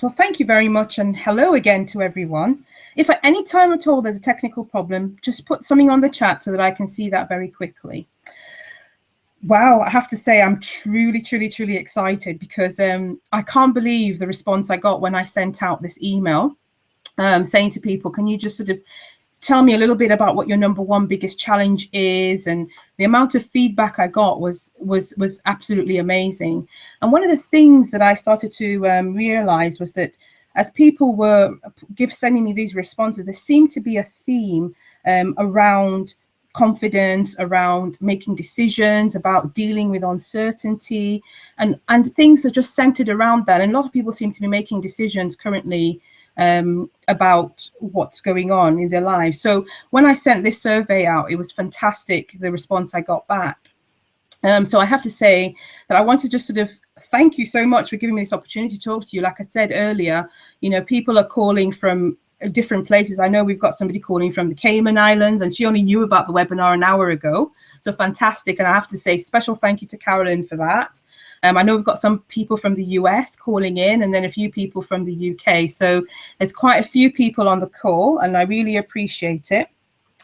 Well, thank you very much, and hello again to everyone. If at any time at all there's a technical problem, just put something on the chat so that I can see that very quickly. Wow, I have to say I'm truly excited because I can't believe the response I got when I sent out this email saying to people, can you just sort of tell me a little bit about what your number one biggest challenge is? And the amount of feedback I got was absolutely amazing. And one of the things that I started to realize was that as people were sending me these responses, there seemed to be a theme around confidence, around making decisions, about dealing with uncertainty, and things are just centered around that. And a lot of people seem to be making decisions currently about what's going on in their lives. So when I sent this survey out, it was fantastic, the response I got back. So I have to say that I want to just sort of thank you so much for giving me this opportunity to talk to you. Like I said earlier, you know, people are calling from different places. I know we've got somebody calling from the Cayman Islands, and she only knew about the webinar an hour ago. So fantastic. And I have to say special thank you to Carolyn for that. I know we've got some people from the US calling in, and then a few people from the UK. So there's quite a few people on the call, and I really appreciate it.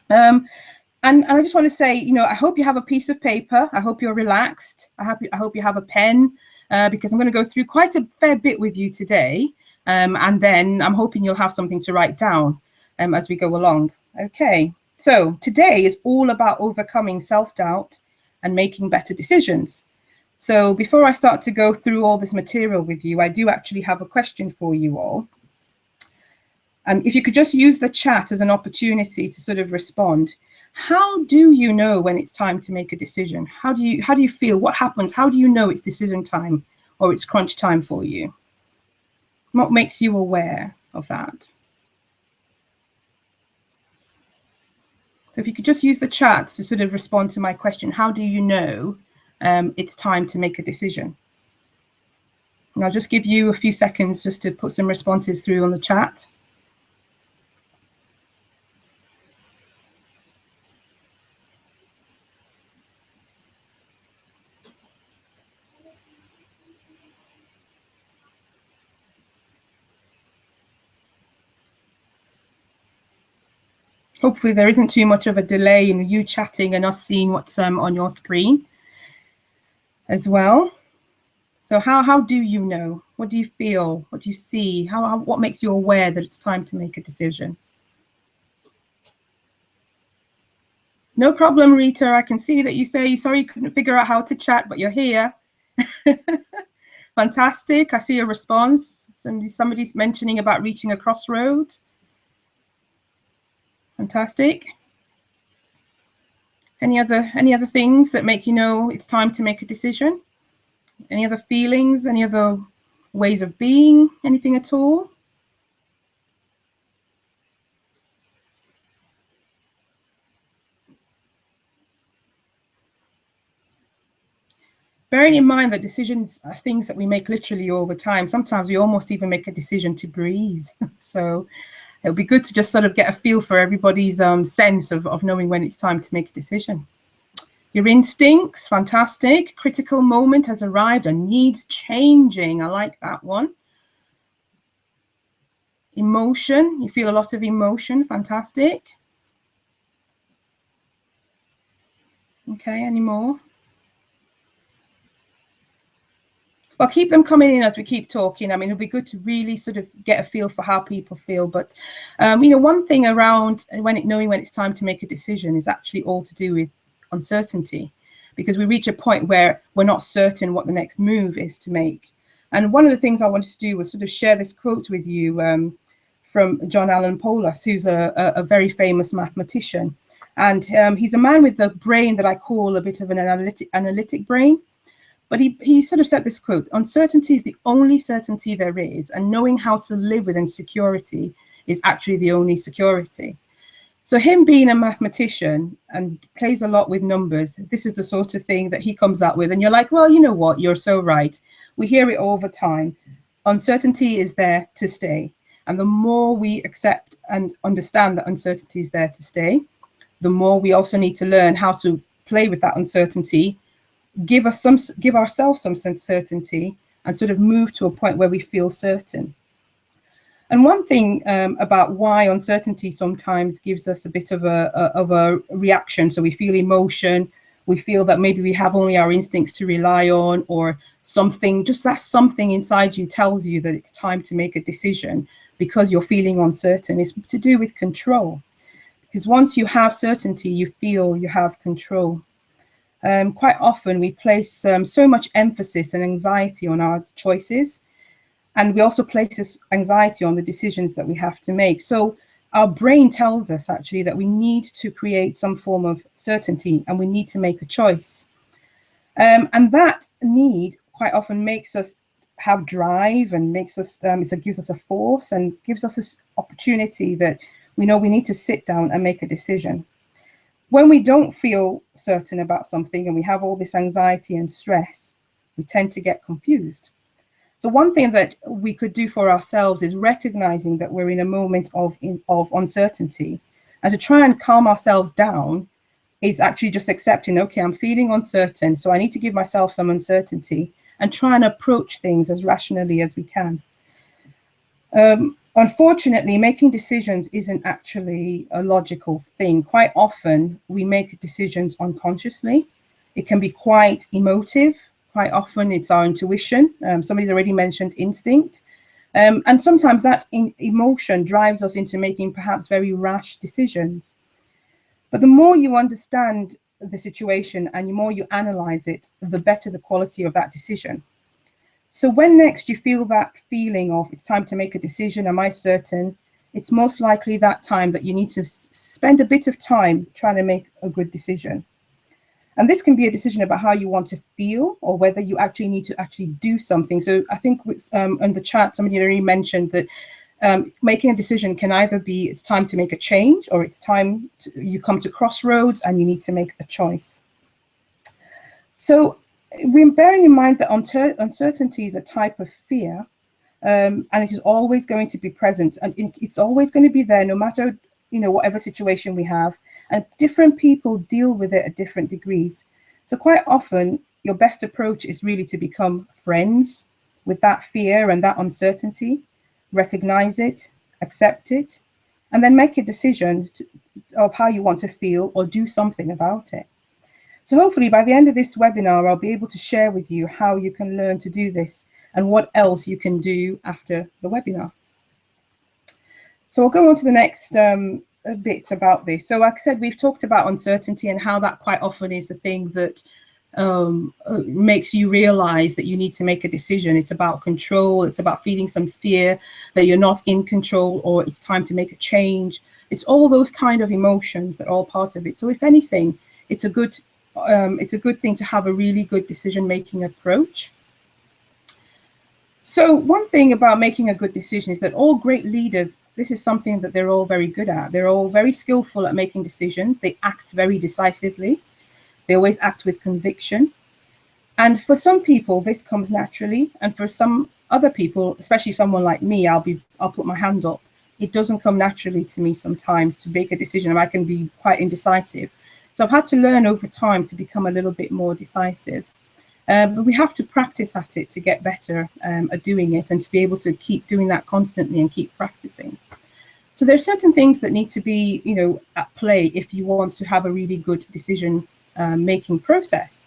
And I just want to say, you know, I hope you have a piece of paper. I hope you're relaxed. I hope you have a pen, because I'm going to go through quite a fair bit with you today. And then I'm hoping you'll have something to write down as we go along. Okay, so today is all about overcoming self-doubt and making better decisions. So before I start to go through all this material with you, I do actually have a question for you all. And if you could just use the chat as an opportunity to sort of respond. How do you know when it's time to make a decision? How do you feel? What happens? How do you know it's decision time or it's crunch time for you? What makes you aware of that? So if you could just use the chat to sort of respond to my question, how do you know it's time to make a decision? And I'll just give you a few seconds just to put some responses through on the chat. Hopefully there isn't too much of a delay in you chatting and us seeing what's on your screen as well. So how do you know? What do you feel? What do you see? What makes you aware that it's time to make a decision? No problem, Rita. I can see that you say, sorry you couldn't figure out how to chat, but you're here. Fantastic. I see a response. Somebody's mentioning about reaching a crossroads. Fantastic. Any other things that make you know it's time to make a decision? Any other feelings? Any other ways of being? Anything at all? Bearing in mind that decisions are things that we make literally all the time. Sometimes we almost even make a decision to breathe. So it would be good to just sort of get a feel for everybody's sense of knowing when it's time to make a decision. Your instincts, fantastic. Critical moment has arrived and needs changing. I like that one. Emotion, you feel a lot of emotion, fantastic. Okay, any more? Well, keep them coming in as we keep talking. I mean, it'll be good to really sort of get a feel for how people feel. But, you know, one thing around knowing when it's time to make a decision is actually all to do with uncertainty, because we reach a point where we're not certain what the next move is to make. And one of the things I wanted to do was sort of share this quote with you from John Allen Polis, who's a very famous mathematician. And he's a man with a brain that I call a bit of an analytic brain. But he sort of said this quote: uncertainty is the only certainty there is, and knowing how to live with insecurity is actually the only security. So him being a mathematician and plays a lot with numbers, this is the sort of thing that he comes out with. And you're like, well, you know what? You're so right. We hear it all the time. Uncertainty is there to stay. And the more we accept and understand that uncertainty is there to stay, the more we also need to learn how to play with that uncertainty, give ourselves some sense of certainty, and sort of move to a point where we feel certain. And one thing about why uncertainty sometimes gives us a bit of a reaction, so we feel emotion, we feel that maybe we have only our instincts to rely on, or something, just that something inside you tells you that it's time to make a decision because you're feeling uncertain, is to do with control. Because once you have certainty, you feel you have control. Quite often we place so much emphasis and anxiety on our choices, and we also place this anxiety on the decisions that we have to make. So our brain tells us actually that we need to create some form of certainty and we need to make a choice. And that need quite often makes us have drive and makes us, it gives us a force and gives us this opportunity that we know we need to sit down and make a decision. When we don't feel certain about something and we have all this anxiety and stress, we tend to get confused. So one thing that we could do for ourselves is recognizing that we're in a moment of uncertainty, and to try and calm ourselves down is actually just accepting, okay, I'm feeling uncertain, so I need to give myself some uncertainty and try and approach things as rationally as we can. Unfortunately, making decisions isn't actually a logical thing. Quite often we make decisions unconsciously. It can be quite emotive. Quite often it's our intuition. Somebody's already mentioned instinct. And sometimes that emotion drives us into making perhaps very rash decisions. But the more you understand the situation and the more you analyze it, the better the quality of that decision. So when next you feel that feeling of it's time to make a decision, am I certain? It's most likely that time that you need to spend a bit of time trying to make a good decision. And this can be a decision about how you want to feel or whether you actually need to actually do something. So I think in the chat, somebody already mentioned that making a decision can either be it's time to make a change, or it's time you come to crossroads and you need to make a choice. So we're bearing in mind that uncertainty is a type of fear, and it is always going to be present, and it's always going to be there no matter whatever situation we have, and different people deal with it at different degrees. So quite often your best approach is really to become friends with that fear and that uncertainty, recognize it, accept it, and then make a decision of how you want to feel or do something about it. So hopefully by the end of this webinar, I'll be able to share with you how you can learn to do this and what else you can do after the webinar. So I'll go on to the next bit about this. So like I said, we've talked about uncertainty and how that quite often is the thing that makes you realize that you need to make a decision. It's about control. It's about feeling some fear that you're not in control, or it's time to make a change. It's all those kind of emotions that are all part of it. So if anything, it's a good thing to have a really good decision-making approach. So one thing about making a good decision is that all great leaders, this is something that they're all very good at. They're all very skillful at making decisions. They act very decisively. They always act with conviction. And for some people, this comes naturally. And for some other people, especially someone like me, I'll put my hand up. It doesn't come naturally to me sometimes to make a decision, and I can be quite indecisive. So I've had to learn over time to become a little bit more decisive. But we have to practice at it to get better at doing it, and to be able to keep doing that constantly and keep practicing. So there are certain things that need to be, at play if you want to have a really good decision making process.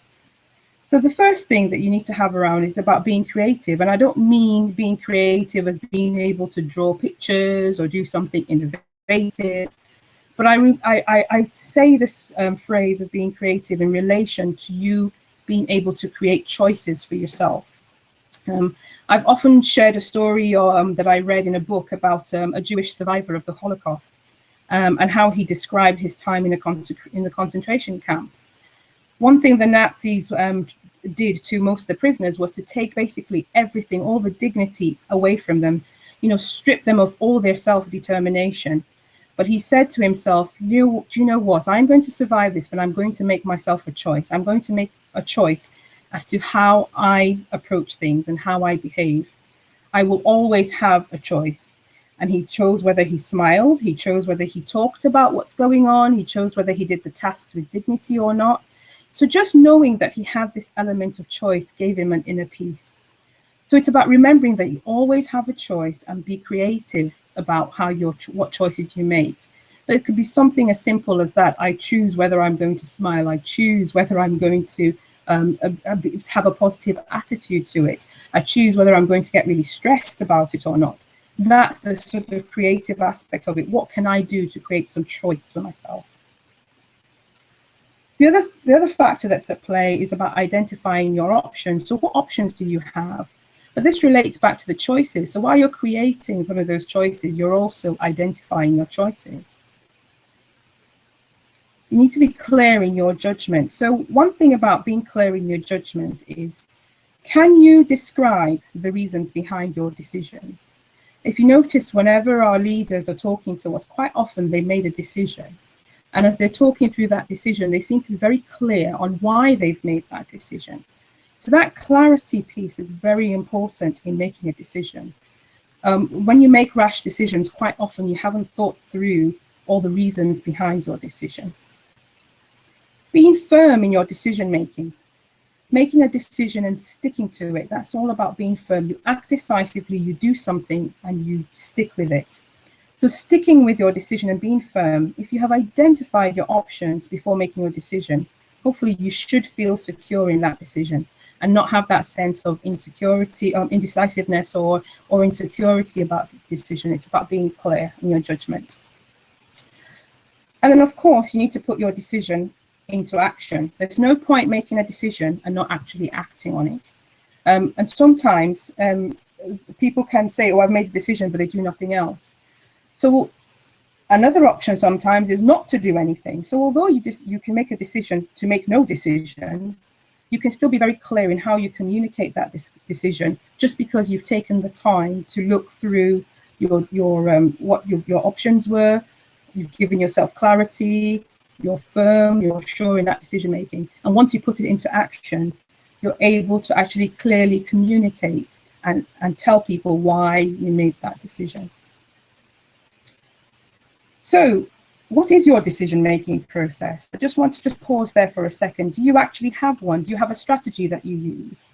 So the first thing that you need to have around is about being creative. And I don't mean being creative as being able to draw pictures or do something innovative. But I say this phrase of being creative in relation to you being able to create choices for yourself. I've often shared a story that I read in a book about a Jewish survivor of the Holocaust, and how he described his time in the concentration camps. One thing the Nazis did to most of the prisoners was to take basically everything, all the dignity away from them, strip them of all their self-determination. But he said to himself, do you know what? I'm going to survive this, but I'm going to make myself a choice. I'm going to make a choice as to how I approach things and how I behave. I will always have a choice. And he chose whether he smiled, he chose whether he talked about what's going on, he chose whether he did the tasks with dignity or not. So just knowing that he had this element of choice gave him an inner peace. So it's about remembering that you always have a choice and be creative about how what choices you make. But it could be something as simple as that. I choose whether I'm going to smile. I choose whether I'm going to have a positive attitude to it. I choose whether I'm going to get really stressed about it or not. That's the sort of creative aspect of it. What can I do to create some choice for myself? The other factor that's at play is about identifying your options. So what options do you have? But this relates back to the choices. So while you're creating some of those choices, you're also identifying your choices. You need to be clear in your judgment. So one thing about being clear in your judgment is, can you describe the reasons behind your decisions? If you notice, whenever our leaders are talking to us, quite often they made a decision. And as they're talking through that decision, they seem to be very clear on why they've made that decision. So that clarity piece is very important in making a decision. When you make rash decisions, quite often you haven't thought through all the reasons behind your decision. Being firm in your decision making, making a decision and sticking to it, that's all about being firm. You act decisively, you do something and you stick with it. So sticking with your decision and being firm, if you have identified your options before making your decision, hopefully you should feel secure in that decision and not have that sense of insecurity, indecisiveness or insecurity about the decision. It's about being clear in your judgment. And then, of course, you need to put your decision into action. There's no point making a decision and not actually acting on it. And sometimes people can say, oh, I've made a decision, but they do nothing else. So another option sometimes is not to do anything. So although you can make a decision to make no decision, you can still be very clear in how you communicate that decision, just because you've taken the time to look through what your options were. You've given yourself clarity, you're firm, you're sure in that decision making. And once you put it into action, you're able to actually clearly communicate and tell people why you made that decision. So what is your decision-making process? I just want to pause there for a second. Do you actually have one? Do you have a strategy that you use?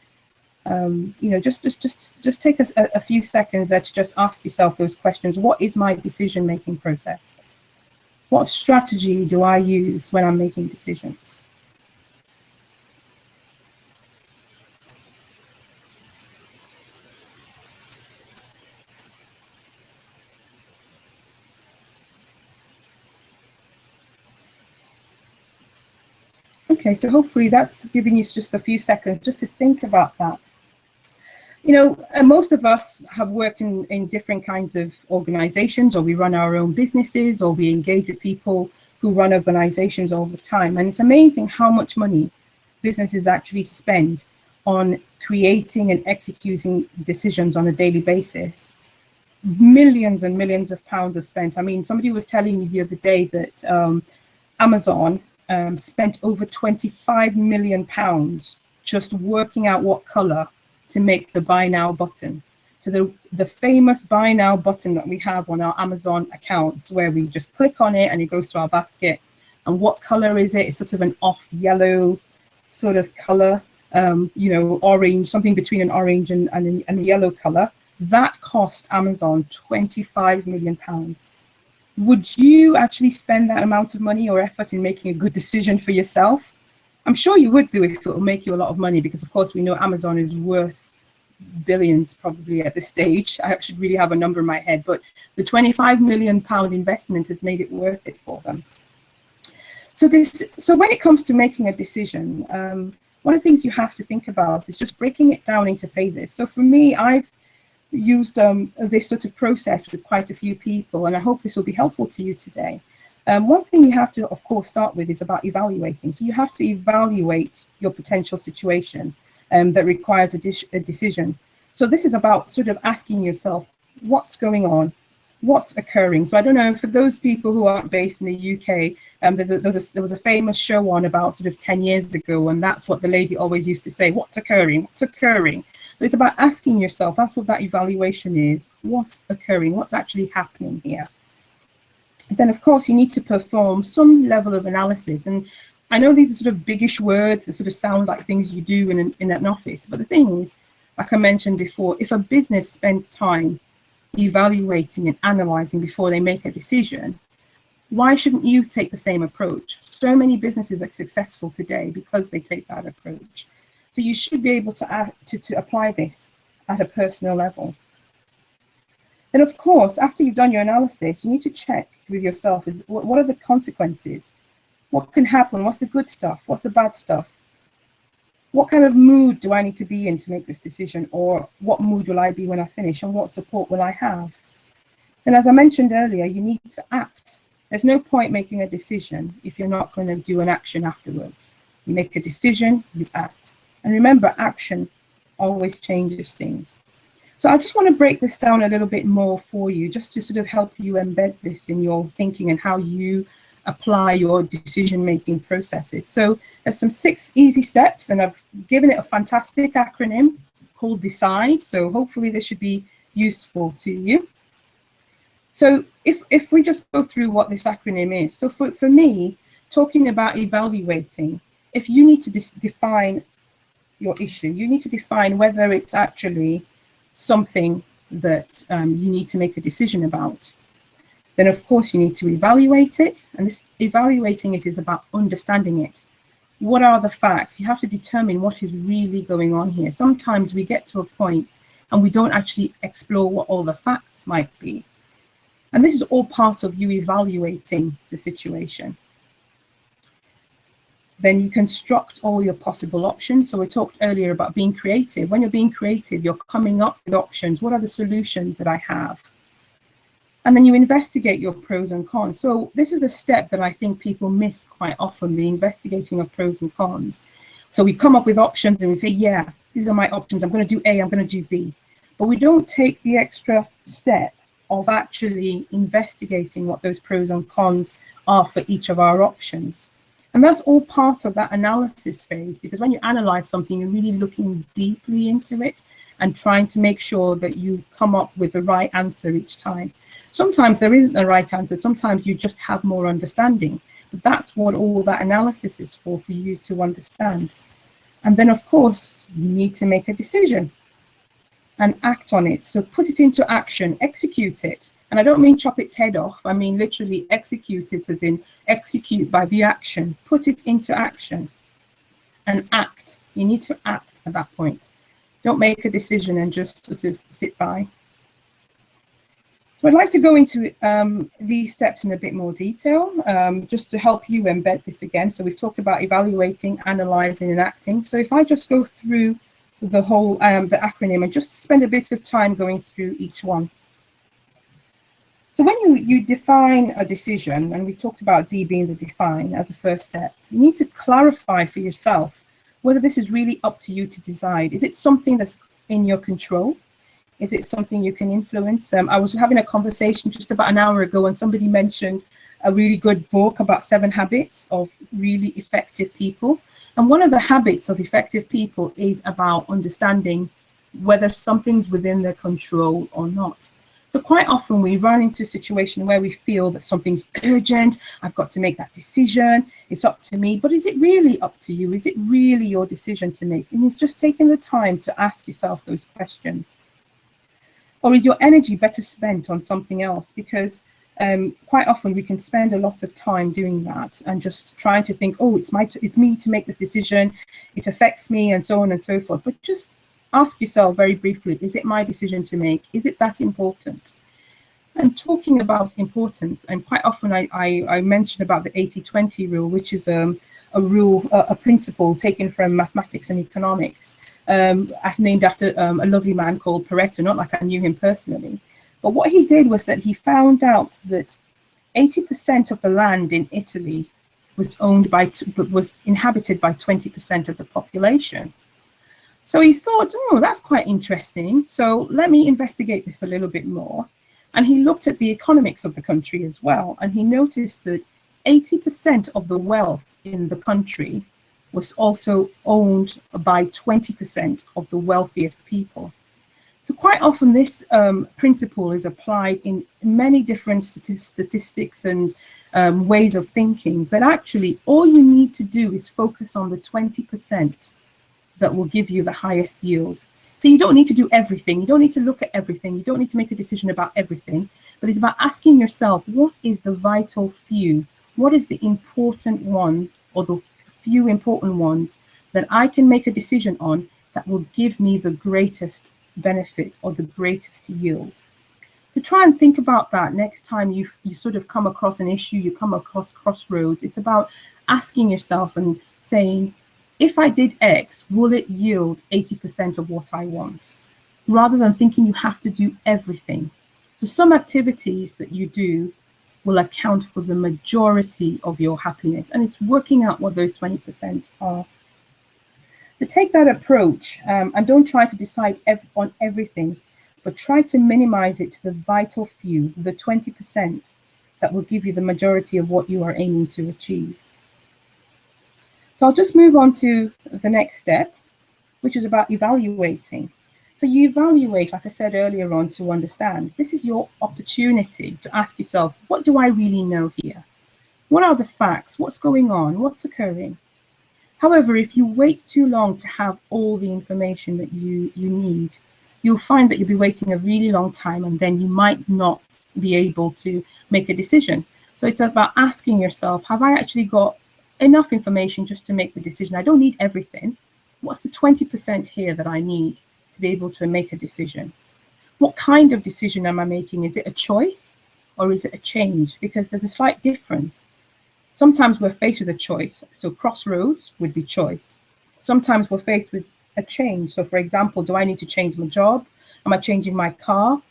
Just take a few seconds there to just ask yourself those questions. What is my decision-making process? What strategy do I use when I'm making decisions? Okay, so hopefully that's giving you just a few seconds just to think about that. You know, most of us have worked in different kinds of organizations, or we run our own businesses, or we engage with people who run organizations all the time. And it's amazing how much money businesses actually spend on creating and executing decisions on a daily basis. Millions and millions of pounds are spent. I mean, somebody was telling me the other day that Amazon spent over £25 million just working out what color to make the buy now button. So the famous buy now button that we have on our Amazon accounts, where we just click on it and it goes to our basket. And what color is it? It's sort of an off yellow sort of color, orange, something between an orange and a yellow color. That cost Amazon £25 million. Would you actually spend that amount of money or effort in making a good decision for yourself? I'm sure you would do if it will make you a lot of money, because of course we know Amazon is worth billions probably at this stage. I should really have a number in my head, but the £25 million investment has made it worth it for them. So when it comes to making a decision, one of the things you have to think about is just breaking it down into phases. So for me, I've used this sort of process with quite a few people, and I hope this will be helpful to you today. One thing you have to, of course, start with is about evaluating. So you have to evaluate your potential situation that requires a decision. So this is about sort of asking yourself, what's going on? What's occurring? So I don't know, for those people who aren't based in the UK, there was a famous show on about sort of 10 years ago, and that's what the lady always used to say, what's occurring? What's occurring? So it's about asking yourself, that's what that evaluation is, what's occurring? What's actually happening here? Then, of course, you need to perform some level of analysis. And I know these are sort of biggish words that sort of sound like things you do in an office. But the thing is, like I mentioned before, if a business spends time evaluating and analyzing before they make a decision, why shouldn't you take the same approach? So many businesses are successful today because they take that approach. So you should be able to apply this at a personal level. Then, of course, after you've done your analysis, you need to check with yourself, what are the consequences? What can happen? What's the good stuff? What's the bad stuff? What kind of mood do I need to be in to make this decision? Or what mood will I be when I finish? And what support will I have? And as I mentioned earlier, you need to act. There's no point making a decision if you're not going to do an action afterwards. You make a decision, you act. And remember, action always changes things. So I just want to break this down a little bit more for you, just to sort of help you embed this in your thinking and how you apply your decision-making processes. So there's some 6 easy steps, and I've given it a fantastic acronym called DECIDE. So hopefully this should be useful to you. So if we just go through what this acronym is. So for me, talking about evaluating, if you need to define your issue, you need to define whether it's actually something that you need to make a decision about. Then of course you need to evaluate it, and this evaluating it is about understanding it. What are the facts? You have to determine what is really going on here. Sometimes we get to a point and we don't actually explore what all the facts might be. And this is all part of you evaluating the situation. Then you construct all your possible options. So we talked earlier about being creative. When you're being creative, you're coming up with options. What are the solutions that I have? And then you investigate your pros and cons. So this is a step that I think people miss quite often, the investigating of pros and cons. So we come up with options and we say, yeah, these are my options. I'm going to do A, I'm going to do B. But we don't take the extra step of actually investigating what those pros and cons are for each of our options. And that's all part of that analysis phase, because when you analyze something, you're really looking deeply into it and trying to make sure that you come up with the right answer each time. Sometimes there isn't a right answer. Sometimes you just have more understanding. But that's what all that analysis is for you to understand. And then, of course, you need to make a decision and act on it. So put it into action, execute it. And I don't mean chop its head off. I mean literally execute it, as in execute by the action. Put it into action and act. You need to act at that point. Don't make a decision and just sort of sit by. So I'd like to go into these steps in a bit more detail, just to help you embed this again. So we've talked about evaluating, analyzing, and acting. So if I just go through the whole the acronym and just spend a bit of time going through each one. So when you define a decision, and we talked about D being the define as a first step, you need to clarify for yourself whether this is really up to you to decide. Is it something that's in your control? Is it something you can influence? I was having a conversation just about an hour ago and somebody mentioned a really good book about 7 habits of really effective people. And one of the habits of effective people is about understanding whether something's within their control or not. So quite often we run into a situation where we feel that something's urgent, I've got to make that decision, it's up to me. But is it really up to you? Is it really your decision to make? And it's just taking the time to ask yourself those questions. Or is your energy better spent on something else? Because quite often we can spend a lot of time doing that and just trying to think, oh, it's me to make this decision, it affects me, and so on and so forth. But just ask yourself very briefly, is it my decision to make? Is it that important? And talking about importance, and quite often I mention about the 80-20 rule, which is a principle taken from mathematics and economics, named after a lovely man called Pareto, not like I knew him personally. But what he did was that he found out that 80% of the land in Italy was inhabited by 20% of the population. So he thought, oh, that's quite interesting. So let me investigate this a little bit more. And he looked at the economics of the country as well. And he noticed that 80% of the wealth in the country was also owned by 20% of the wealthiest people. So quite often this principle is applied in many different statistics and ways of thinking, but actually all you need to do is focus on the 20% that will give you the highest yield. So you don't need to do everything. You don't need to look at everything. You don't need to make a decision about everything. But it's about asking yourself, what is the vital few? What is the important one, or the few important ones that I can make a decision on that will give me the greatest benefit or the greatest yield? To try and think about that next time you sort of come across an issue, you come across crossroads. It's about asking yourself and saying, if I did X, will it yield 80% of what I want? Rather than thinking you have to do everything. So some activities that you do will account for the majority of your happiness, and it's working out what those 20% are. To take that approach, and don't try to decide on everything, but try to minimize it to the vital few, the 20% that will give you the majority of what you are aiming to achieve. So I'll just move on to the next step, which is about evaluating. So you evaluate, like I said earlier on, to understand. This is your opportunity to ask yourself, what do I really know here? What are the facts? What's going on? What's occurring? However, if you wait too long to have all the information that you need, you'll find that you'll be waiting a really long time, and then you might not be able to make a decision. So it's about asking yourself, have I actually got enough information just to make the decision? I don't need everything. What's the 20% here that I need to be able to make a decision? What kind of decision am I making? Is it a choice or is it a change? Because there's a slight difference. Sometimes we're faced with a choice. So crossroads would be choice. Sometimes we're faced with a change. So for example, do I need to change my job? Am I changing my car?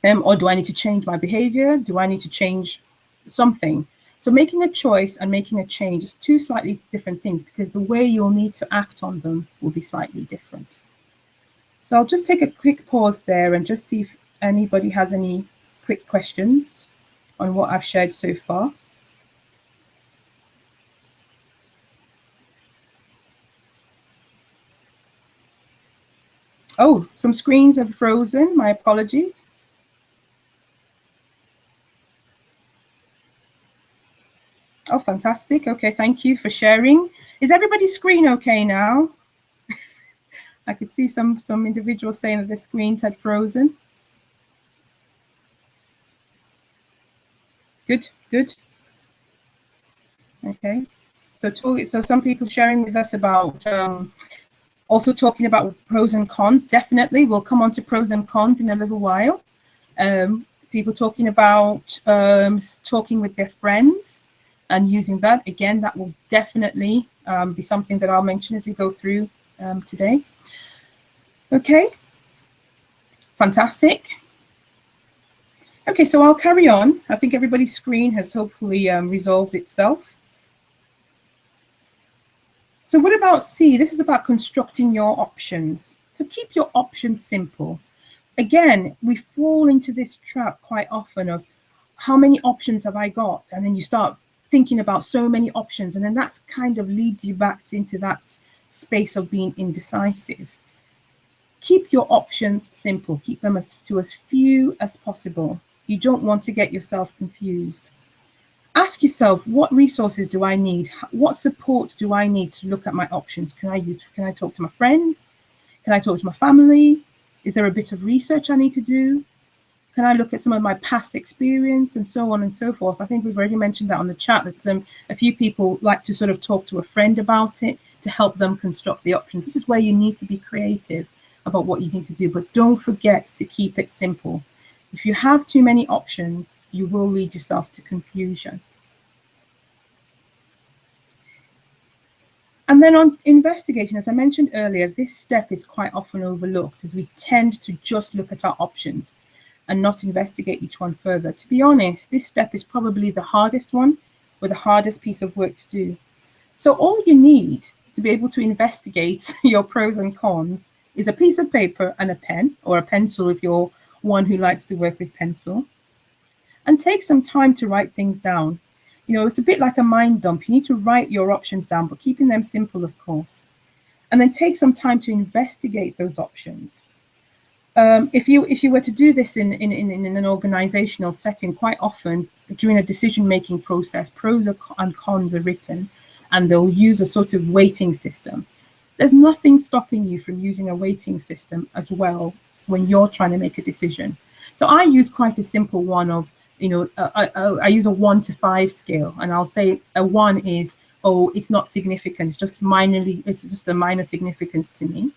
Or do I need to change my behavior? Do I need to change something? So making a choice and making a change is two slightly different things, because the way you'll need to act on them will be slightly different. So I'll just take a quick pause there and just see if anybody has any quick questions on what I've shared so far. Oh, some screens have frozen. My apologies. Oh, fantastic. Okay, thank you for sharing. Is everybody's screen okay now? I could see some individuals saying that the screens had frozen. Good, good. Okay, so some people sharing with us about also talking about pros and cons. Definitely, we'll come on to pros and cons in a little while. People talking about talking with their friends and using that. Again, that will definitely be something that I'll mention as we go through today. Okay, fantastic. Okay, so I'll carry on. I think everybody's screen has hopefully resolved itself. So what about C? This is about constructing your options. So keep your options simple. Again, we fall into this trap quite often of how many options have I got? And then you start thinking about so many options, and then that's kind of leads you back into that space of being indecisive. Keep your options simple. Keep them to as few as possible. You don't want to get yourself confused. Ask yourself, what resources do I need? What support do I need to look at my options? Can I talk to my friends? Can I talk to my family? Is there a bit of research I need to do? Can I look at some of my past experience, and so on and so forth? I think we've already mentioned that on the chat, that a few people like to sort of talk to a friend about it to help them construct the options. This is where you need to be creative about what you need to do, but don't forget to keep it simple. If you have too many options, you will lead yourself to confusion. And then on investigating, as I mentioned earlier, this step is quite often overlooked as we tend to just look at our options and not investigate each one further. To be honest, this step is probably the hardest one, or the hardest piece of work to do. So all you need to be able to investigate your pros and cons is a piece of paper and a pen, or a pencil if you're one who likes to work with pencil, and take some time to write things down. You know, it's a bit like a mind dump. You need to write your options down, but keeping them simple, of course. And then take some time to investigate those options. If you were to do this in an organizational setting, quite often during a decision-making process, pros and cons are written, and they'll use a sort of weighting system. There's nothing stopping you from using a weighting system as well when you're trying to make a decision. So I use quite a simple one of, I use a 1 to 5 scale, and I'll say a 1 is, oh, it's not significant, it's just a minor significance to me.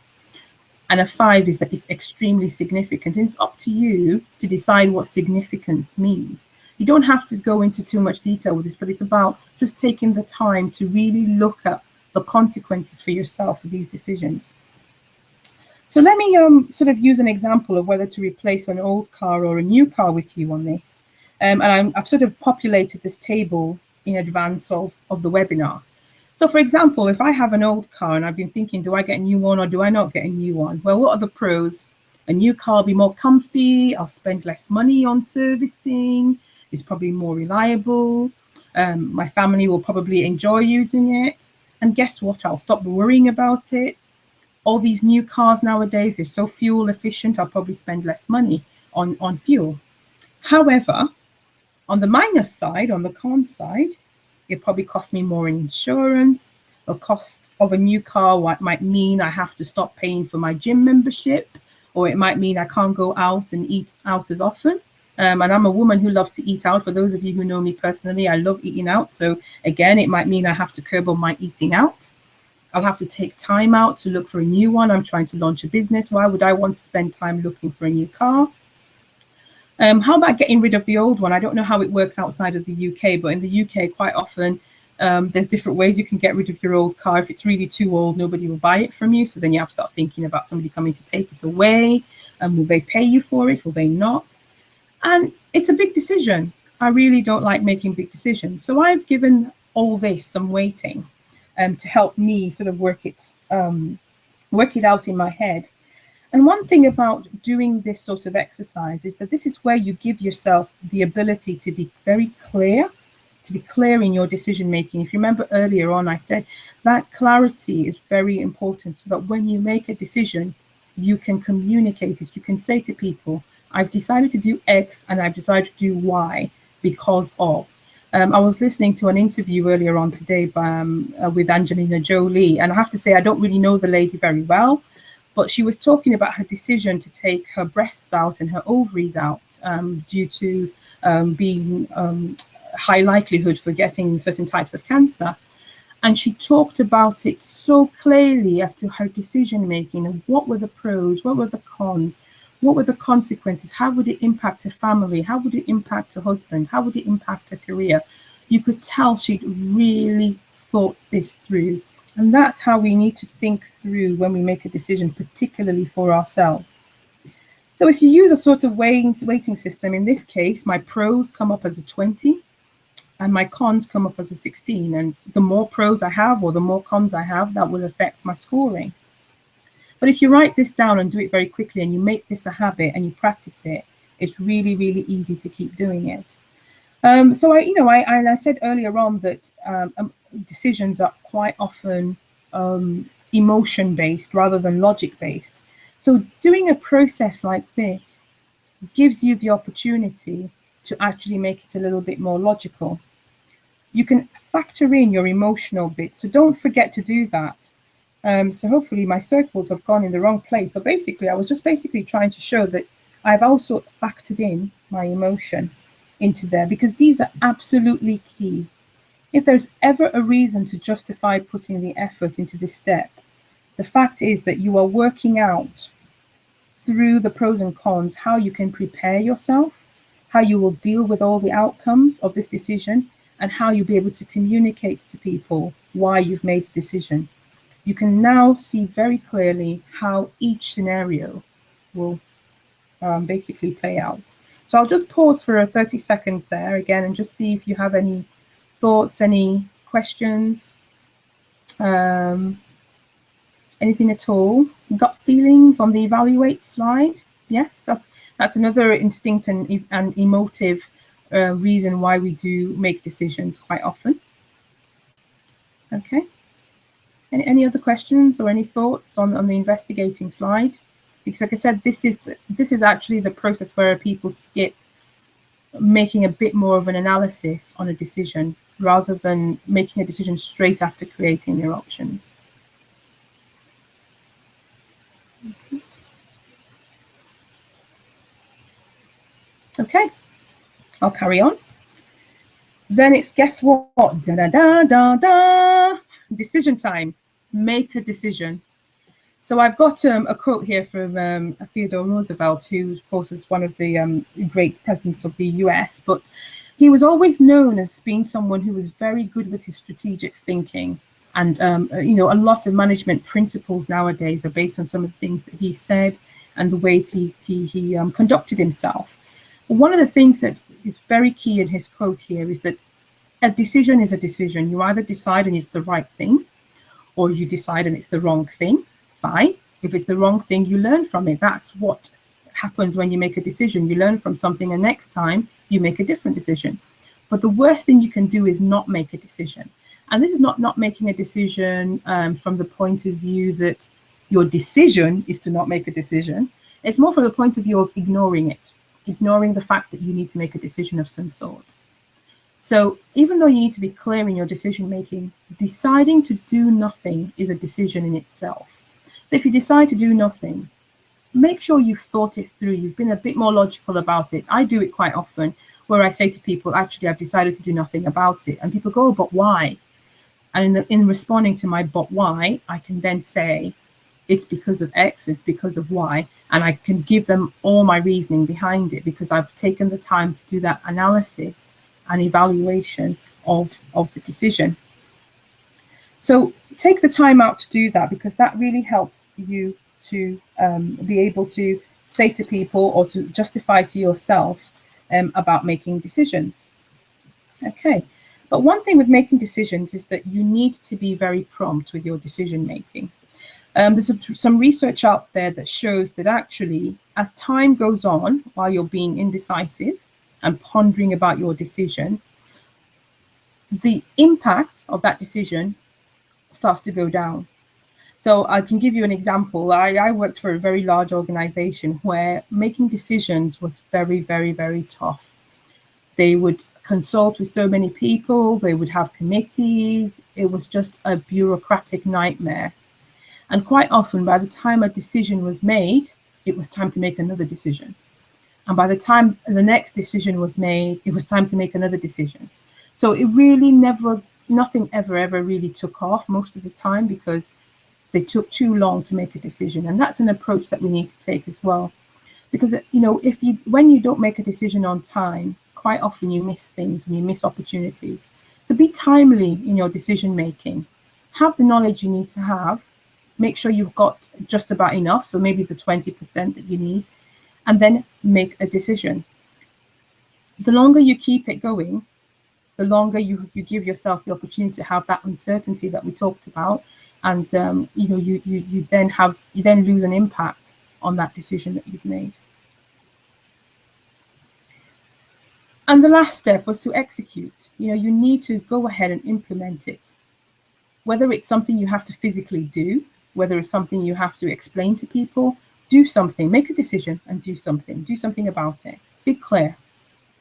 And a 5 is that it's extremely significant. And it's up to you to decide what significance means. You don't have to go into too much detail with this, but it's about just taking the time to really look at the consequences for yourself of these decisions. So let me sort of use an example of whether to replace an old car or a new car with you on this. And I've sort of populated this table in advance of the webinar. So for example, if I have an old car and I've been thinking, do I get a new one or do I not get a new one? Well, what are the pros? A new car will be more comfy. I'll spend less money on servicing. It's probably more reliable. My family will probably enjoy using it. And guess what? I'll stop worrying about it. All these new cars nowadays, they're so fuel efficient. I'll probably spend less money on fuel. However, on the minus side, on the con side, it probably costs me more in insurance. The cost of a new car might mean I have to stop paying for my gym membership, or it might mean I can't go out and eat out as often. And I'm a woman who loves to eat out. For those of you who know me personally, I love eating out. So again, it might mean I have to curb on my eating out. I'll have to take time out to look for a new one. I'm trying to launch a business. Why would I want to spend time looking for a new car? How about getting rid of the old one? I don't know how it works outside of the UK, but in the UK, quite often, there's different ways you can get rid of your old car. If it's really too old, nobody will buy it from you. So then you have to start thinking about somebody coming to take it away. Will they pay you for it? Will they not? And it's a big decision. I really don't like making big decisions. So I've given all this some weighting to help me sort of work it out in my head. And one thing about doing this sort of exercise is that this is where you give yourself the ability to be very clear, in your decision making. If you remember earlier on, I said that clarity is very important, so that when you make a decision, you can communicate it. You can say to people, I've decided to do X and I've decided to do Y because of. I was listening to an interview earlier on today with Angelina Jolie, and I have to say I don't really know the lady very well. But she was talking about her decision to take her breasts out and her ovaries out due to being high likelihood for getting certain types of cancer. And she talked about it so clearly as to her decision making and what were the pros, what were the cons, what were the consequences, how would it impact her family, how would it impact her husband, how would it impact her career. You could tell she'd really thought this through. And that's how we need to think through when we make a decision, particularly for ourselves. So if you use a sort of weighting system, in this case, my pros come up as a 20 and my cons come up as a 16. And the more pros I have or the more cons I have, that will affect my scoring. But if you write this down and do it very quickly and you make this a habit and you practice it, it's really, really easy to keep doing it. So I said earlier on that decisions are quite often emotion-based rather than logic-based. So doing a process like this gives you the opportunity to actually make it a little bit more logical. You can factor in your emotional bit, so don't forget to do that. So hopefully my circles have gone in the wrong place, but basically I was just trying to show that I've also factored in my emotion into there, because these are absolutely key. If there's ever a reason to justify putting the effort into this step, the fact is that you are working out through the pros and cons how you can prepare yourself, how you will deal with all the outcomes of this decision, and how you'll be able to communicate to people why you've made a decision. You can now see very clearly how each scenario will basically play out. So I'll just pause for 30 seconds there again and just see if you have any thoughts, any questions, anything at all. Gut feelings on the evaluate slide? Yes, that's another instinct and emotive reason why we do make decisions quite often. Okay. Any other questions or any thoughts on the investigating slide? Because like I said, this is actually the process where people skip making a bit more of an analysis on a decision rather than making a decision straight after creating their options. Okay, I'll carry on. Then it's, guess what? Da da da da da. Decision time. Make a decision. So I've got a quote here from Theodore Roosevelt, who, of course, is one of the great presidents of the US. But he was always known as being someone who was very good with his strategic thinking. And, you know, a lot of management principles nowadays are based on some of the things that he said and the ways he conducted himself. One of the things that is very key in his quote here is that a decision is a decision. You either decide and it's the right thing, or you decide and it's the wrong thing. Fine. If it's the wrong thing, you learn from it. That's what happens when you make a decision. You learn from something, and next time you make a different decision. But the worst thing you can do is not make a decision. And this is not making a decision from the point of view that your decision is to not make a decision. It's more from the point of view of ignoring it, ignoring the fact that you need to make a decision of some sort. So even though you need to be clear in your decision making, deciding to do nothing is a decision in itself. So if you decide to do nothing, make sure you've thought it through. You've been a bit more logical about it. I do it quite often where I say to people, actually, I've decided to do nothing about it. And people go, oh, but why? And in responding to my but why, I can then say, it's because of X, it's because of Y. And I can give them all my reasoning behind it because I've taken the time to do that analysis and evaluation of the decision. So take the time out to do that, because that really helps you to be able to say to people or to justify to yourself about making decisions. Okay, but one thing with making decisions is that you need to be very prompt with your decision making. There's some research out there that shows that actually, as time goes on, while you're being indecisive and pondering about your decision, the impact of that decision starts to go down. So I can give you an example. I worked for a very large organization where making decisions was very, very, very tough. They would consult with so many people, they would have committees. It was just a bureaucratic nightmare. And quite often, by the time a decision was made, it was time to make another decision. And by the time the next decision was made, it was time to make another decision. So it really nothing ever really took off most of the time because they took too long to make a decision. And that's an approach that we need to take as well. Because, you know, when you don't make a decision on time, quite often you miss things and you miss opportunities. So be timely in your decision making. Have the knowledge you need to have. Make sure you've got just about enough, so maybe the 20% that you need, and then make a decision. The longer you keep it going, the longer you give yourself the opportunity to have that uncertainty that we talked about, and you know, you then lose an impact on that decision that you've made. And the last step was to execute. You know, you need to go ahead and implement it. Whether it's something you have to physically do, whether it's something you have to explain to people, do something, make a decision and do something about it. Be clear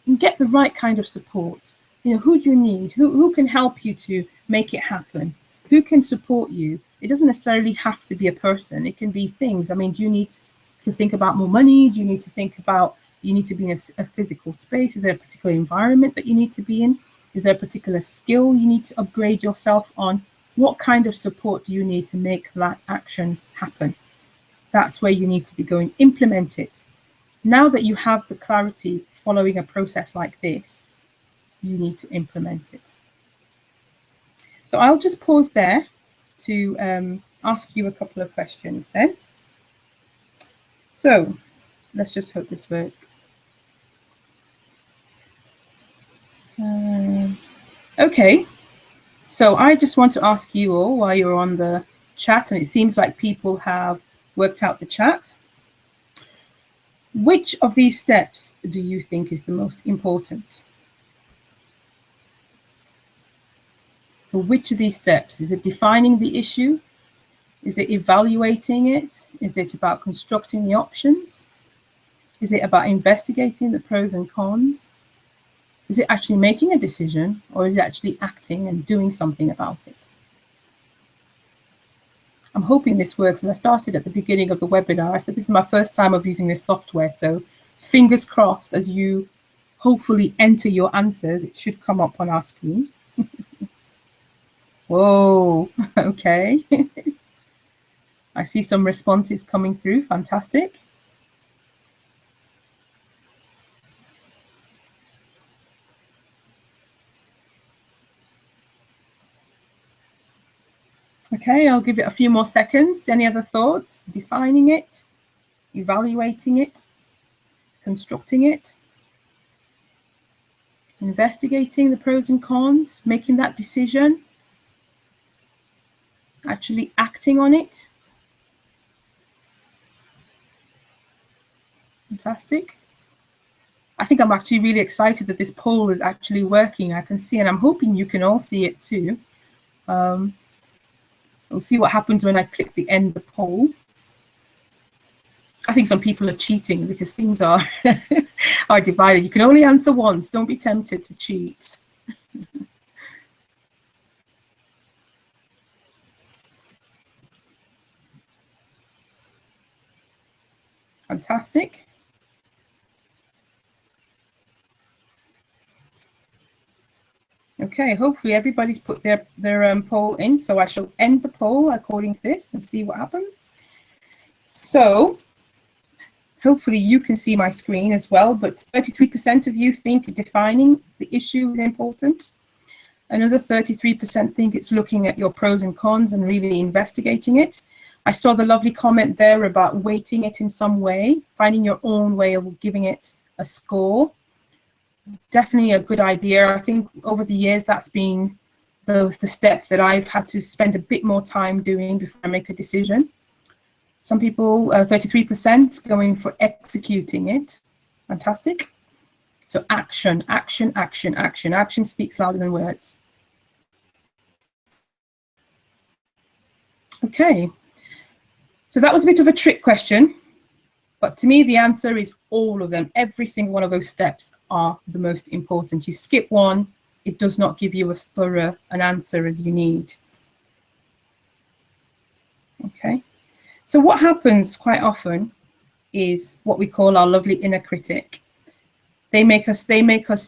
and get the right kind of support. You know, who do you need? Who can help you to make it happen? Who can support you? It doesn't necessarily have to be a person. It can be things. I mean, do you need to think about more money? Do you need to think about, you need to be in a physical space? Is there a particular environment that you need to be in? Is there a particular skill you need to upgrade yourself on? What kind of support do you need to make that action happen? That's where you need to be going. Implement it. Now that you have the clarity following a process like this, you need to implement it. So I'll just pause there to ask you a couple of questions then. So let's just hope this works. Okay. So I just want to ask you all while you're on the chat, and it seems like people have worked out the chat. Which of these steps do you think is the most important? So which of these steps? Is it defining the issue? Is it evaluating it? Is it about constructing the options? Is it about investigating the pros and cons? Is it actually making a decision, or is it actually acting and doing something about it? I'm hoping this works. As I started at the beginning of the webinar, I said this is my first time of using this software. So fingers crossed, as you hopefully enter your answers, it should come up on our screen. Whoa, okay. I see some responses coming through. Fantastic. Okay, I'll give it a few more seconds. Any other thoughts? Defining it, evaluating it, constructing it, investigating the pros and cons, making that decision, actually acting on it. Fantastic. I think I'm actually really excited that this poll is actually working. I can see, and I'm hoping you can all see it too. We'll see what happens when I click the end the poll. I think some people are cheating because things are are divided. You can only answer once. Don't be tempted to cheat. Fantastic. Okay, hopefully everybody's put their poll in, so I shall end the poll according to this and see what happens. So hopefully you can see my screen as well, but 33% of you think defining the issue is important. Another 33% think it's looking at your pros and cons and really investigating it. I saw the lovely comment there about weighting it in some way, finding your own way of giving it a score. Definitely a good idea. I think over the years that's been the step that I've had to spend a bit more time doing before I make a decision. Some people, 33% going for executing it. Fantastic. So action, action, action, action. Action speaks louder than words. Okay. So that was a bit of a trick question. But to me, the answer is all of them. Every single one of those steps are the most important. You skip one, it does not give you as thorough an answer as you need. Okay. So what happens quite often is what we call our lovely inner critic. They make us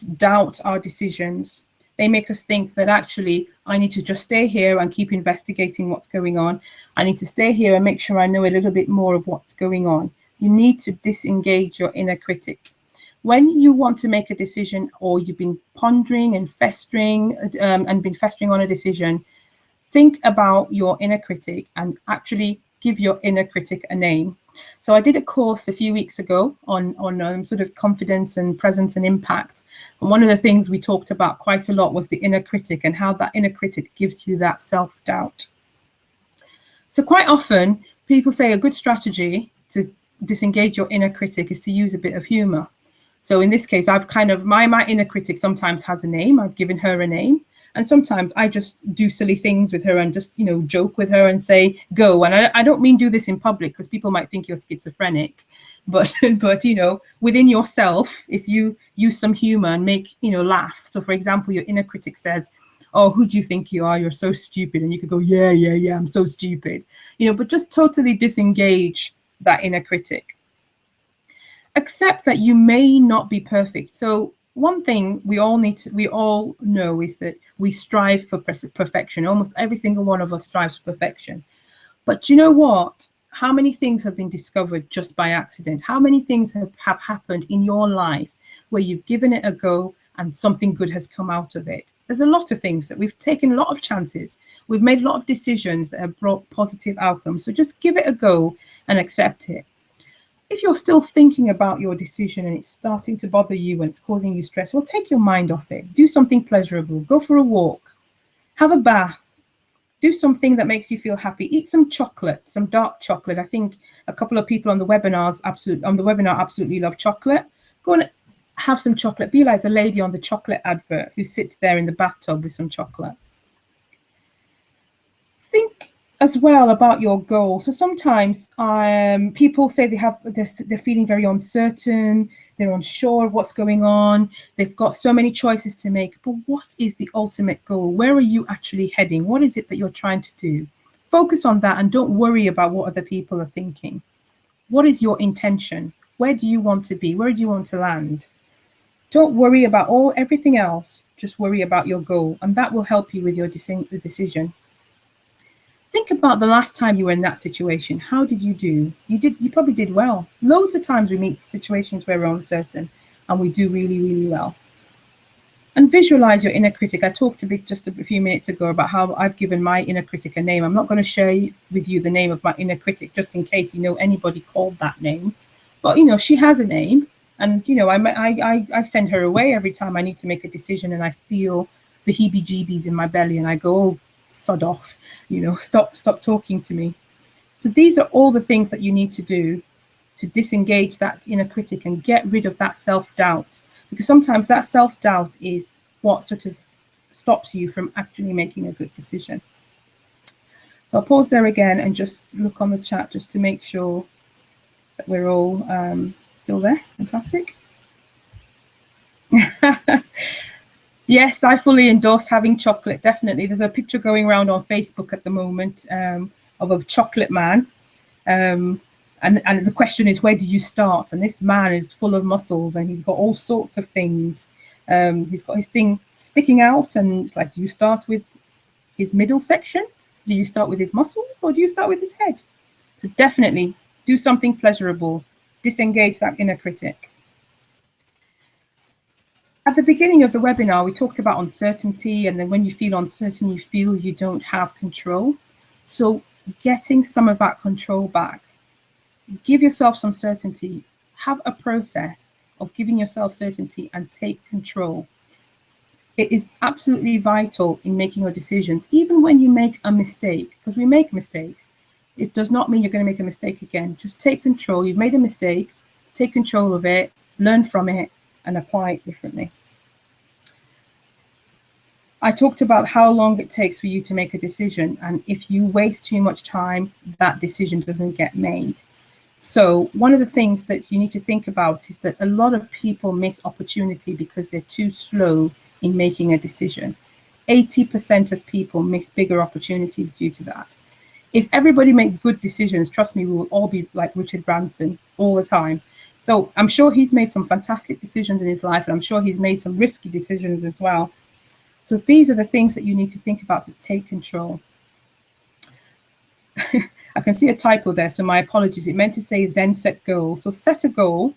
doubt our decisions. They make us think that actually I need to just stay here and keep investigating what's going on. I need to stay here and make sure I know a little bit more of what's going on. You need to disengage your inner critic. When you want to make a decision, or you've been pondering and festering on a decision, think about your inner critic and actually give your inner critic a name. So I did a course a few weeks ago on sort of confidence and presence and impact. And one of the things we talked about quite a lot was the inner critic and how that inner critic gives you that self-doubt. So quite often people say a good strategy to disengage your inner critic is to use a bit of humor. So in this case, I've kind of, my inner critic sometimes has a name. I've given her a name. And sometimes I just do silly things with her and just, you know, joke with her and say, go. And I don't mean do this in public because people might think you're schizophrenic. But, you know, within yourself, if you use some humor and make, you know, laugh. So, for example, your inner critic says, oh, who do you think you are? You're so stupid. And you could go, yeah, I'm so stupid. You know, but just totally disengage that inner critic. Accept that you may not be perfect. So one thing we all know is that we strive for perfection. Almost every single one of us strives for perfection. But you know what? How many things have been discovered just by accident? How many things have happened in your life where you've given it a go and something good has come out of it? There's a lot of things that we've taken a lot of chances. We've made a lot of decisions that have brought positive outcomes. So just give it a go and accept it. If you're still thinking about your decision and it's starting to bother you and it's causing you stress, well, take your mind off it. Do something pleasurable. Go for a walk. Have a bath. Do something that makes you feel happy. Eat some chocolate, some dark chocolate. I think a couple of people on the webinar absolutely love chocolate. Go and have some chocolate. Be like the lady on the chocolate advert who sits there in the bathtub with some chocolate. Think as well about your goal. So sometimes people say they're feeling very uncertain, they're unsure of what's going on, they've got so many choices to make, but what is the ultimate goal? Where are you actually heading? What is it that you're trying to do? focus on that and don't worry about what other people are thinking. What is your intention? Where do you want to be? Where do you want to land? Don't worry about everything else. Just worry about your goal, and that will help you with your decision. Think about the last time you were in that situation. How did you do? You probably did well. Loads of times we meet situations where we're uncertain and we do really, really well. And visualize your inner critic. I talked just a few minutes ago about how I've given my inner critic a name. I'm not going to share with you the name of my inner critic just in case you know anybody called that name. But she has a name, and I send her away every time I need to make a decision and I feel the heebie-jeebies in my belly and I go, oh, sod off, stop talking to me. So these are all the things that you need to do to disengage that inner critic and get rid of that self-doubt. Because sometimes that self-doubt is what sort of stops you from actually making a good decision. So I'll pause there again and just look on the chat just to make sure that we're all still there. Fantastic. Yes, I fully endorse having chocolate, definitely. There's a picture going around on Facebook at the moment of a chocolate man. And the question is, where do you start? And this man is full of muscles and he's got all sorts of things. He's got his thing sticking out, and it's like, do you start with his middle section? Do you start with his muscles, or do you start with his head? So definitely do something pleasurable. Disengage that inner critic. At the beginning of the webinar, we talked about uncertainty, and then when you feel uncertain, you feel you don't have control. So getting some of that control back. Give yourself some certainty. Have a process of giving yourself certainty and take control. It is absolutely vital in making your decisions, even when you make a mistake, because we make mistakes. It does not mean you're going to make a mistake again. Just take control. You've made a mistake, take control of it, learn from it, and apply it differently. I talked about how long it takes for you to make a decision, and if you waste too much time, that decision doesn't get made. So one of the things that you need to think about is that a lot of people miss opportunity because they're too slow in making a decision. 80% of people miss bigger opportunities due to that. If everybody made good decisions, trust me, we will all be like Richard Branson all the time. So I'm sure he's made some fantastic decisions in his life, and I'm sure he's made some risky decisions as well. So these are the things that you need to think about to take control. I can see a typo there, so my apologies. It meant to say then set goals. So set a goal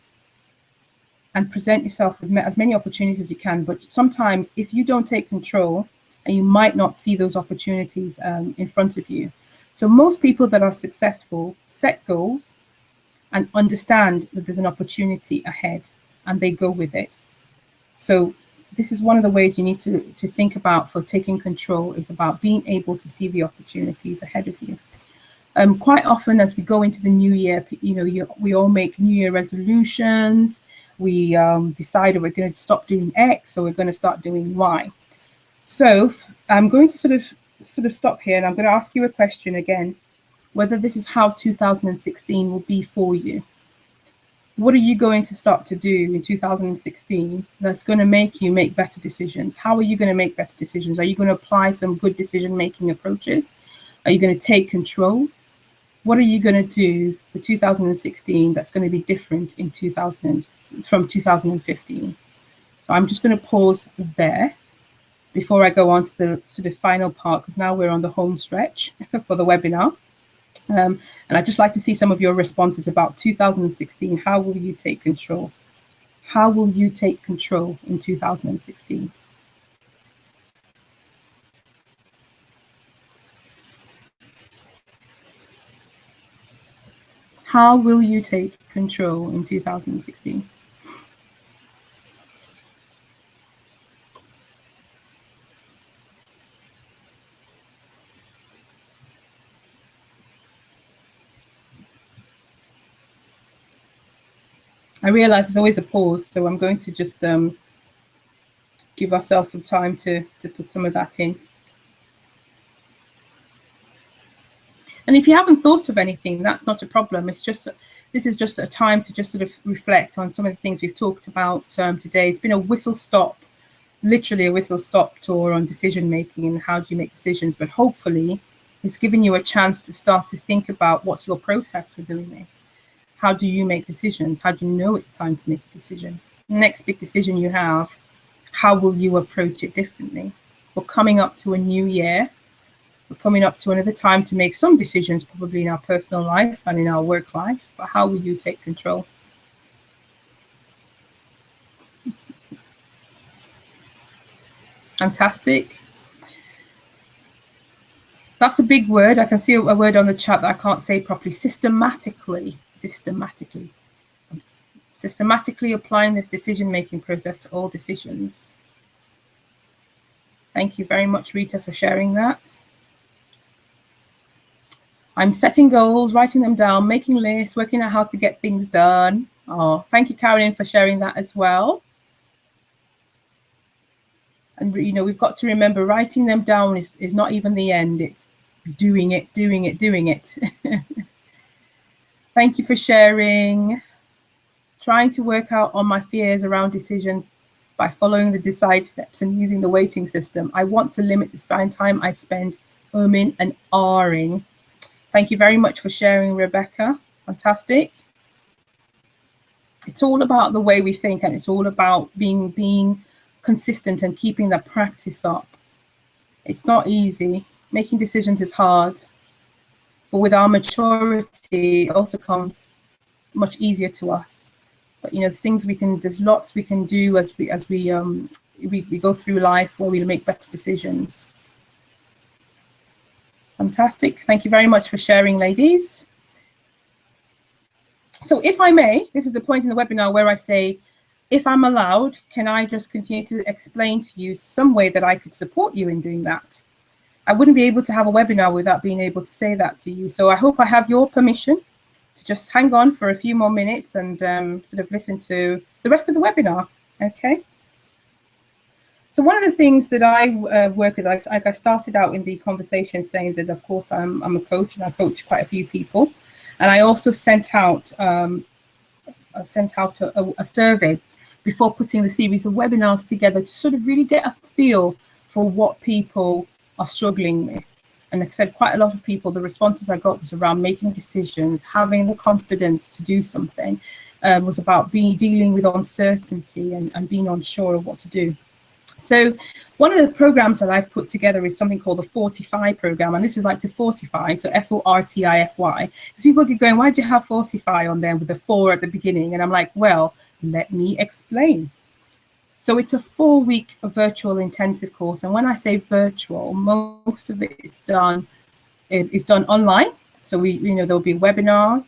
and present yourself with as many opportunities as you can. But sometimes if you don't take control, and you might not see those opportunities in front of you. So most people that are successful set goals and understand that there's an opportunity ahead and they go with it. So this is one of the ways you need to think about for taking control, is about being able to see the opportunities ahead of you. Quite often as we go into the new year, we all make New Year resolutions. We decide we're going to stop doing X, or we're going to start doing Y. So I'm going to sort of stop here, and I'm going to ask you a question again, whether this is how 2016 will be for you. What are you going to start to do in 2016 that's going to make you make better decisions? How are you going to make better decisions? Are you going to apply some good decision-making approaches? Are you going to take control? What are you going to do for 2016 that's going to be different in from 2015? So I'm just going to pause there before I go on to the sort of final part, because now we're on the home stretch for the webinar. And I'd just like to see some of your responses about 2016. How will you take control? How will you take control in 2016? How will you take control in 2016? I realize there's always a pause, so I'm going to just give ourselves some time to put some of that in. And if you haven't thought of anything, that's not a problem. It's just, this is just a time to just sort of reflect on some of the things we've talked about today. It's been a whistle-stop, literally a whistle-stop tour on decision-making and how do you make decisions. But hopefully It's given you a chance to start to think about what's your process for doing this. How do you make decisions? How do you know it's time to make a decision? Next big decision you have, how will you approach it differently? We're coming up to a new year. We're coming up to another time to make some decisions, probably in our personal life and in our work life. But how will you take control? Fantastic. That's a big word. I can see a word on the chat that I can't say properly. Systematically applying this decision-making process to all decisions. Thank you very much, Rita, for sharing that. I'm setting goals, writing them down, making lists, working out how to get things done. Oh, thank you, Carolyn, for sharing that as well. And, you know, we've got to remember writing them down is not even the end. It's doing it. Thank you for sharing. Trying to work out on my fears around decisions by following the decide steps and using the weighting system. I want to limit the time I spend umming and ahhing. Thank you very much for sharing, Rebecca. Fantastic. It's all about the way we think, and it's all about being consistent and keeping that practice up. It's not easy. Making decisions is hard, but with our maturity, it also comes much easier to us. But you know, there's lots we can do as we go through life where we make better decisions. Fantastic. Thank you very much for sharing, ladies. So if I may, this is the point in the webinar where I say, if I'm allowed, can I just continue to explain to you some way that I could support you in doing that? I wouldn't be able to have a webinar without being able to say that to you. So I hope I have your permission to just hang on for a few more minutes and sort of listen to the rest of the webinar, okay? So one of the things that I work with, I started out in the conversation saying that, of course, I'm a coach and I coach quite a few people. And I also sent out a survey before putting the series of webinars together to sort of really get a feel for what people are struggling with. And like I said, quite a lot of people, the responses I got was around making decisions, having the confidence to do something, was about dealing with uncertainty and being unsure of what to do. So one of the programs that I've put together is something called the Fortify program, and this is like to fortify, so Fortify. So people are going, why do you have Fortify on there with the 4 at the beginning? And I'm like, well, let me explain. So it's a 4-week virtual intensive course, and when I say virtual, most of it is done online. So there'll be webinars.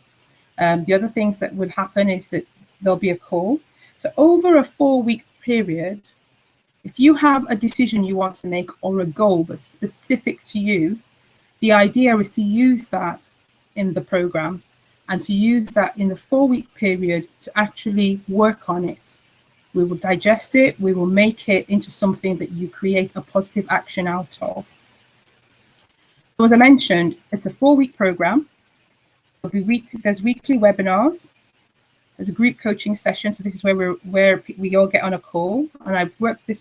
The other things that would happen is that there'll be a call. So over a 4-week period, if you have a decision you want to make or a goal that's specific to you, the idea is to use that in the program and to use that in the 4-week period to actually work on it. We will digest it, we will make it into something that you create a positive action out of. So as I mentioned, it's a 4-week program. There's weekly webinars. There's a group coaching session. So this is where we all get on a call. And I've worked this